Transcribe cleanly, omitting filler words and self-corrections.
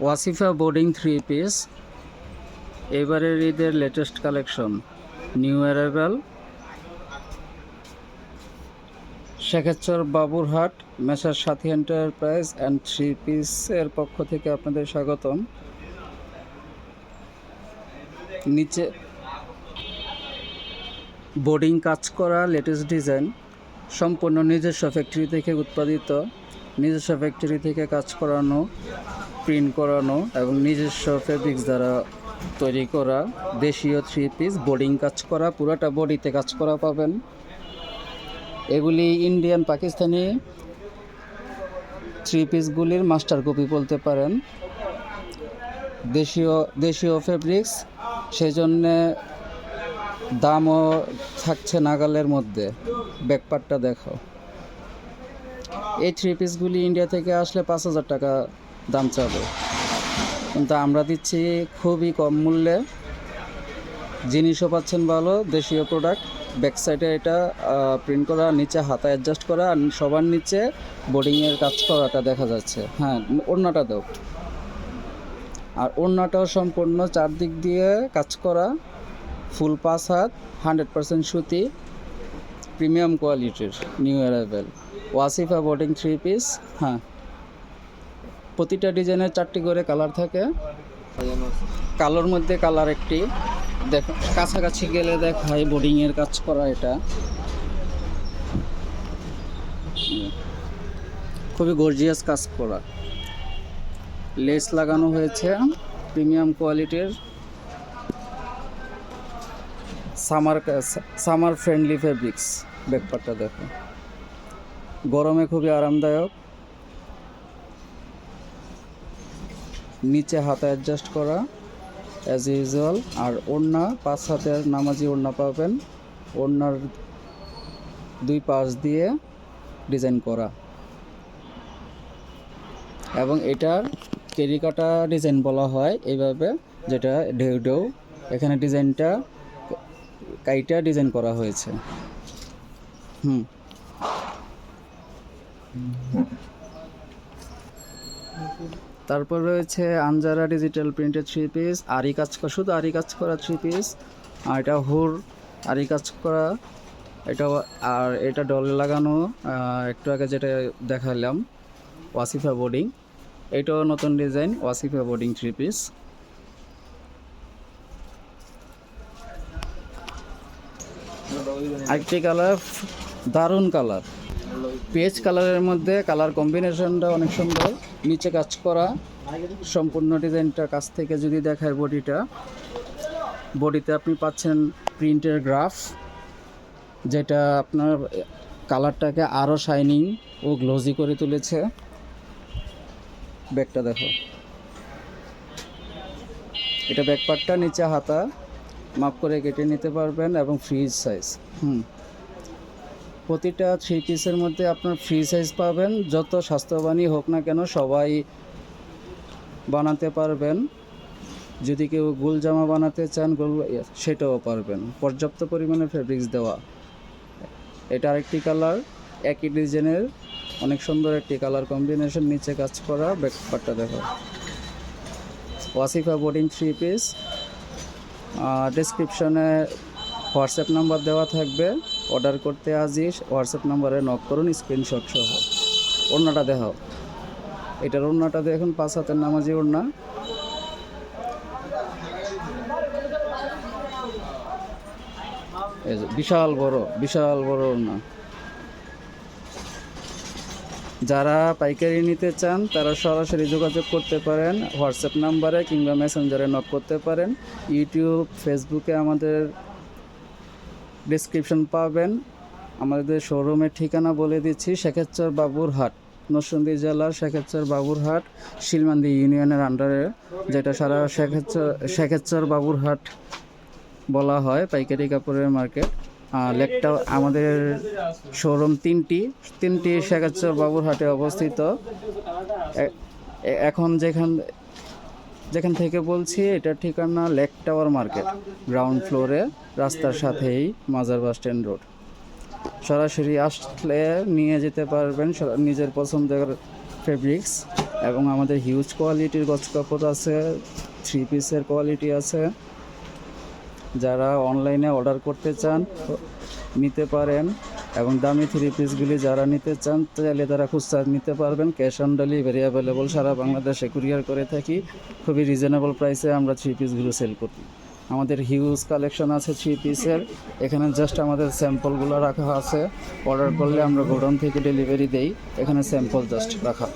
Wasifa boarding 3 piece এবারের ঈদের latest collection new arrival Shekherchar Baburhat messrs Sathi enterprise and 3 পিসের পক্ষ থেকে আপনাদের স্বাগতম। নিচে বোর্ডিং কাজ করা লেটেস্ট ডিজাইন সম্পূর্ণ নিজস্ব ফ্যাক্টরি থেকে উৎপাদিত, নিজস্ব ফ্যাক্টরি থেকে কাজ করানো, প্রিন্ট করানো এবং নিজস্ব ফেব্রিক্স দ্বারা তৈরি করা দেশীয় 3 পিস বোর্ডিং কাজ করা, পুরোটা বডিতে কাজ করা পাবেন। এগুলি ইন্ডিয়ান পাকিস্তানি 3 পিসগুলির মাস্টার কপি বলতে পারেন। দেশীয় ফেব্রিক্স, সেই জন্যে দামও থাকছে নাগালের মধ্যে। ব্যাকপার্টটা দেখো। এই 3 পিসগুলি ইন্ডিয়া থেকে আসলে 5,000 টাকা দাম চাবে, কিন্তু আমরা দিচ্ছি খুবই কম মূল্যে। জিনিসও পাচ্ছেন ভালো, দেশীয় প্রোডাক্ট। ব্যাক সাইডে এটা প্রিন্ট করা, নিচে হাতা অ্যাডজাস্ট করা, আর সবার নিচে বোর্ডিংয়ের কাজ করাটা দেখা যাচ্ছে। হ্যাঁ, ওড়নাটা দাও। আর ওড়নাটাও সম্পূর্ণ চারদিক দিয়ে কাজ করা, ফুল 5 হাত, 100% সুতি, প্রিমিয়াম কোয়ালিটির new arrival Wasifa boarding 3 piece. হ্যাঁ, প্রতিটা ডিজাইনের 4টি করে কালার থাকে। কালোর মধ্যে কালার একটি দেখো, কাছাকাছি গেলে দেখায় বোর্ডিংয়ের কাজ করা। এটা খুবই গর্জিয়াস কাজ করা, লেস লাগানো হয়েছে, প্রিমিয়াম কোয়ালিটির, সামার ফ্রেন্ডলি ফেব্রিক্স। ব্যাকপার্টটা দেখো, গরমে খুবই আরামদায়ক। নিচে হাতা অ্যাডজাস্ট করা অ্যাজ ইউজুয়াল। আর ওড়না 5 হাতের নামাজি ওড়না পাবেন, ওড়নার 2 পাশ দিয়ে ডিজাইন করা। এবং এটার কেরিকাটা ডিজাইন বলা হয় এইভাবে, যেটা ঢেউ ঢেউ। এখানে ডিজাইনটা কাইটা ডিজাইন করা হয়েছে। তারপর রয়েছে আনজারা ডিজিটাল প্রিন্টেড 3 পিস, আরি কাজ করা, শুধু আরি কাজ করা 3 পিস। আর এটা হুর আরি কাজ করা, এটা। আর এটা ডলে লাগানো, একটু আগে যেটা দেখালাম ওয়াসিফা বোর্ডিং, এটাও নতুন ডিজাইন ওয়াসিফা বোর্ডিং 3 পিস। আরেকটি কালার, দারুণ কালার, পেজ কালারের মধ্যে কালার কম্বিনেশনটা অনেক সুন্দর। নিচে কাজ করা সম্পূর্ণ ডিজাইনটা কাছ থেকে যদি দেখায়, বডিতে আপনি পাচ্ছেন প্রিন্টের গ্রাফ, যেটা আপনার কালারটাকে আরও শাইনিং ও গ্লোজি করে তুলেছে। ব্যাকটা দেখো, এটা ব্যাকপার্টটা, নিচে হাতা মাপ করে কেটে নিতে পারবেন এবং ফ্রি সাইজ। প্রতিটা 3 পিসের মধ্যে আপনার ফ্রি সাইজ পাবেন। যত স্বাস্থ্যবানই হোক না কেন, সবাই বানাতে পারবেন। যদি কেউ গোল জামা বানাতে চান, সেটাও পারবেন। পর্যাপ্ত পরিমাণে ফেব্রিক্স দেওয়া। এটা আরেকটি কালার, একই ডিজাইনের, অনেক সুন্দর একটি কালার কম্বিনেশন। নিচে কাজ করা, ব্যাকপার্টটা দেখো। Wasifa boarding 3 piece. ডেসক্রিপশনে হোয়াটসঅ্যাপ নাম্বার দেওয়া থাকবে, অর্ডার করতে আজই হোয়াটসঅ্যাপ নাম্বারে নক করুন স্ক্রিনশট সহ। ওড়নাটা দেখাও, এটার ওড়নাটা দেখুন, 5 হাতের নামাজি ওড়না। বিশাল বড় ওড়না। যারা পাইকারি নিতে চান তারা সরাসরি যোগাযোগ করতে পারেন হোয়াটসঅ্যাপ নাম্বারে, কিংবা মেসেঞ্জারে নক করতে পারেন। ইউটিউব, ফেসবুকে আমাদের ডেসক্রিপশন পাবেন। আমাদের শোরুমের ঠিকানা বলে দিচ্ছি, শেখেরচর বাবুরহাট, নরসিংদী জেলার শেখেরচর বাবুরহাট, শিলমান্দি ইউনিয়নের আন্ডারে, যেটা সারা শেখেরচর বাবুরহাট বলা হয়, পাইকারি কাপড়ের মার্কেট। লেকটা আমাদের শোরুম তিনটি শেখেরচর বাবুরহাটে অবস্থিত। এখন যেখান থেকে বলছি, এটার ঠিকানা লেক টাওয়ার মার্কেট, গ্রাউন্ড ফ্লোরে, রাস্তার সাথেই, মাজার বাস স্ট্যান্ড রোড। সরাসরি আসলে নিয়ে যেতে পারবেন নিজের পছন্দের ফেব্রিক্স। এবং আমাদের হিউজ কোয়ালিটির গজ কাপড় আছে, 3 পিসের কোয়ালিটি আছে। যারা অনলাইনে অর্ডার করতে চান নিতে পারেন, এবং দামি 3 পিসগুলি যারা নিতে চান তাহলে তারা খুচরা নিতে পারবেন। ক্যাশ অন ডেলিভারি অ্যাভেলেবল, সারা বাংলাদেশে কুরিয়ার করে থাকি। খুবই রিজনেবল প্রাইসে আমরা 3 পিসগুলো সেল করি। আমাদের হিউজ কালেকশন আছে 3 পিসের। এখানে জাস্ট আমাদের স্যাম্পলগুলো রাখা আছে, অর্ডার করলে আমরা গোডাউন থেকে ডেলিভারি দেই। এখানে স্যাম্পল জাস্ট রাখা।